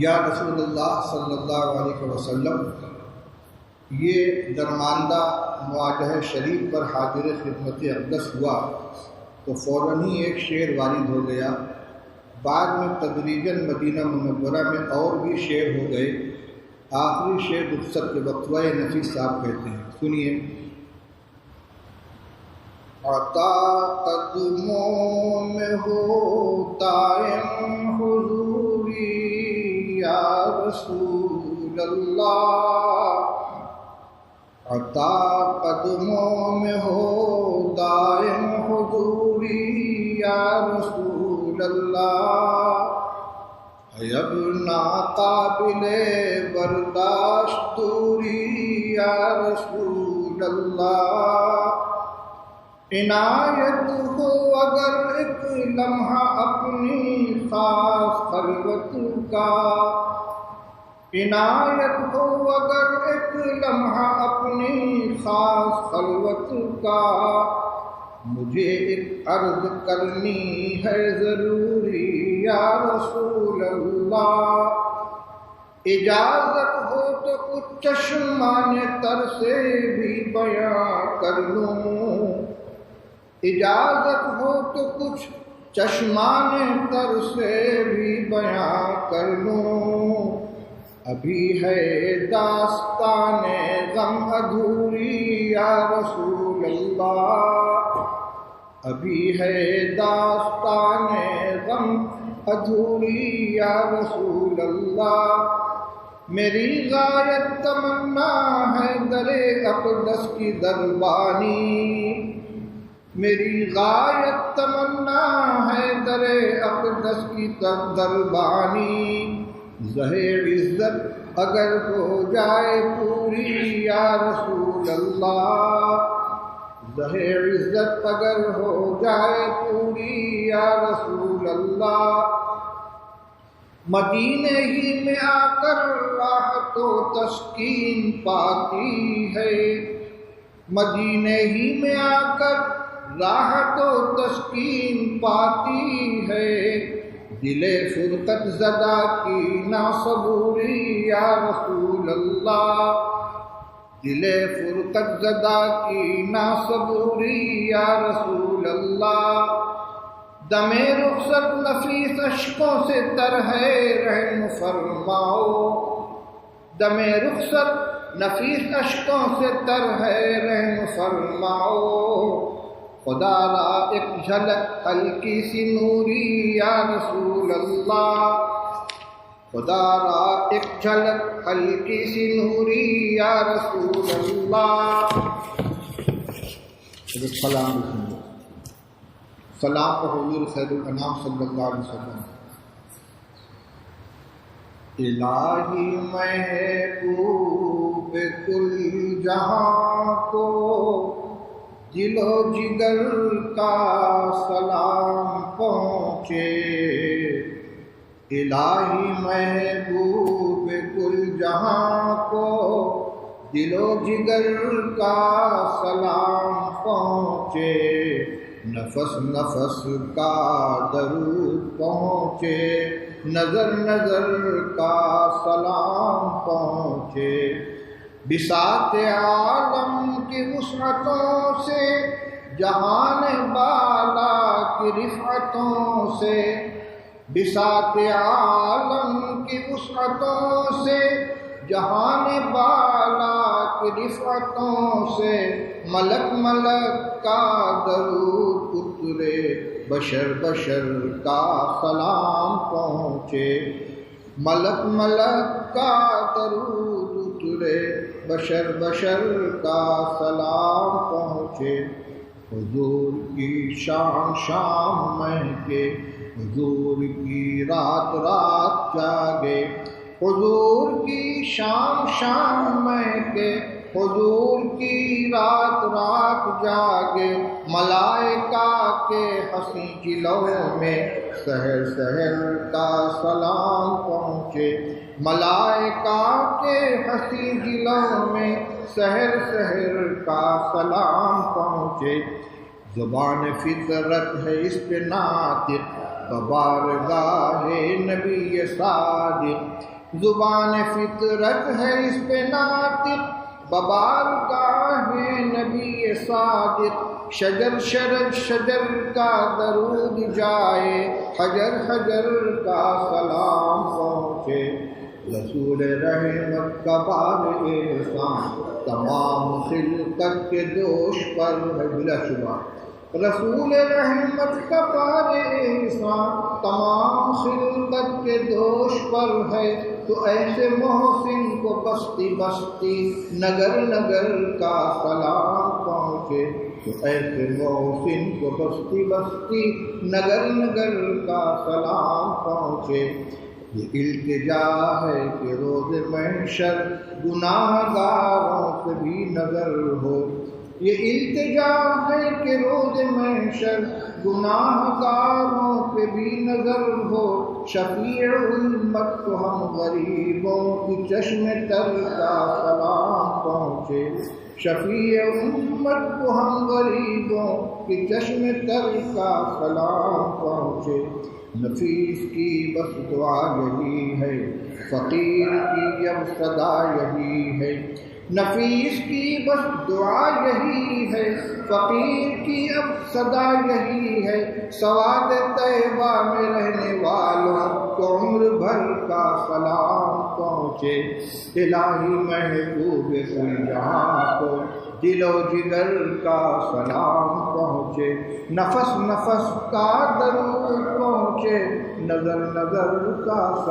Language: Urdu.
یا رسول اللہ صلی اللہ علیہ وسلم، یہ درماندہ مواجہہ شریف پر حاضر خدمت اقدس ہوا تو فوراً ہی ایک شعر وارد ہو گیا۔ بعد میں تدریجاً مدینہ منورہ میں اور بھی شعر ہو گئے۔ آخری شعر رخصت کے وقت نفیس صاحب کہتے ہیں، سنیے۔ عطا قدموں میں ہوتا حضوری یا رسول اللہ، عطا قدموں میں ہو دائم حضوری یا رسول اللہ، ہے اب ناقابل برداشت دوری یا رسول اللہ، عنایت ہو اگر ایک لمحہ اپنی خاص خلوت کا، عنایت ہو اگر ایک لمحہ اپنی خاص خلوت کا، مجھے ایک عرض کرنی ہے ضروری یا رسول اللہ، اجازت ہو تو کچھ چشمان تر سے بھی بیان کر لوں، اجازت ہو تو کچھ چشمان تر سے بھی بیان کر لوں، ابھی ہے داستان غم ادھوری یا رسول اللہ، ابھی ہے داستان غم ادھوری یا رسول اللہ، میری غایت تمنا ہے در اقدس کی دربانی، میری غایت تمنا ہے در اقدس کی دربانی، ظاہر عزت اگر ہو جائے پوری یا رسول اللہ، ظاہر عزت اگر ہو جائے پوری یا رسول اللہ، مدینے ہی میں آ کر راحت و تسکین پاتی ہے، مدینے ہی میں آ کر راحت و تسکین پاتی ہے، دل فرقت زدہ کی ناصبوری یا رسول اللہ، دل فرقت زدہ کی ناصبوری یا رسول اللہ، دم رخصت نفیس اشکوں سے تر ہے رحم فرماؤ، دم رخصت نفیس اشکوں سے تر ہے رحم فرماؤ، خدا را ایک جھلک ہلکی سی نوری یا رسول اللہ، خدا را ایک جھلک ہلکی سی نوری یا رسول اللہ۔ سلام سلام پر حضور خیر الانام صلی اللہ علیہ وسلم۔ الہی محبوب کل جہاں کو دل و جگر کا سلام پہنچے، الہی محبوب کل جہاں کو دل و جگر کا سلام پہنچے، نفس نفس کا درود پہنچے، نظر نظر کا سلام پہنچے، بساط عالم کی وسعتوں سے، جہان بالا کی رفعتوں سے، بساط عالم کی وسعتوں سے، جہان بالا کی رفعتوں سے، ملک ملک کا درود اترے، بشر بشر کا سلام پہنچے، ملک ملک کا درود اترے، بشر بشر کا سلام پہنچے، حضور کی شام شام مہکے، حضور کی رات رات جاگے، حضور کی شام شام مہکے، حضور کی رات رات جاگے، ملائکہ کے حسین جلووں میں سحر سحر کا سلام پہنچے، ملائکہ کے حسین جلووں میں سحر سحر کا سلام پہنچے، زبان فطرت ہے اس پہ ناطق، ببارگاہ نبی صادق، زبان فطرت ہے اس پہ ناطق، ببارگاہ نبی صادق، شجر شرج شجر کا درود جائے، حجر حجر کا سلام پہنچے، رسول رحمت کا بار احسان تمام خلقت کے دوش پر ہے بلا شبہ، رسول رحمت کا بار احسان تمام خلقت کے دوش پر ہے، تو ایسے محسن کو بستی بستی نگر نگر کا سلام پہنچے، تو ایسے محسن کو بستی بستی نگر نگر کا سلام پہنچے۔ یہ التجا ہے کہ روز محشر گناہ گاروں پہ بھی نظر ہو، یہ التجا ہے کہ روز محشر گناہ گاروں پہ بھی نظر ہو، شفیع امت کو ہم غریبوں کی چشم تر کا سلام پہنچے، شفیع امت کو ہم غریبوں کی چشم تر کا سلام پہنچے۔ نفیس کی بس دعا یہی ہے، فقیر کی اب صدا یہی ہے، نفیس کی بس دعا یہی ہے، فقیر کی اب صدا یہی ہے، سواد طیبہ میں رہنے والوں کو عمر بھر کا سلام پہنچے، الہی محبوب کل جہاں کو دل و جگر کا سلام پہنچے، نفس نفس کا درود پہنچے، نظر نظر کا سلام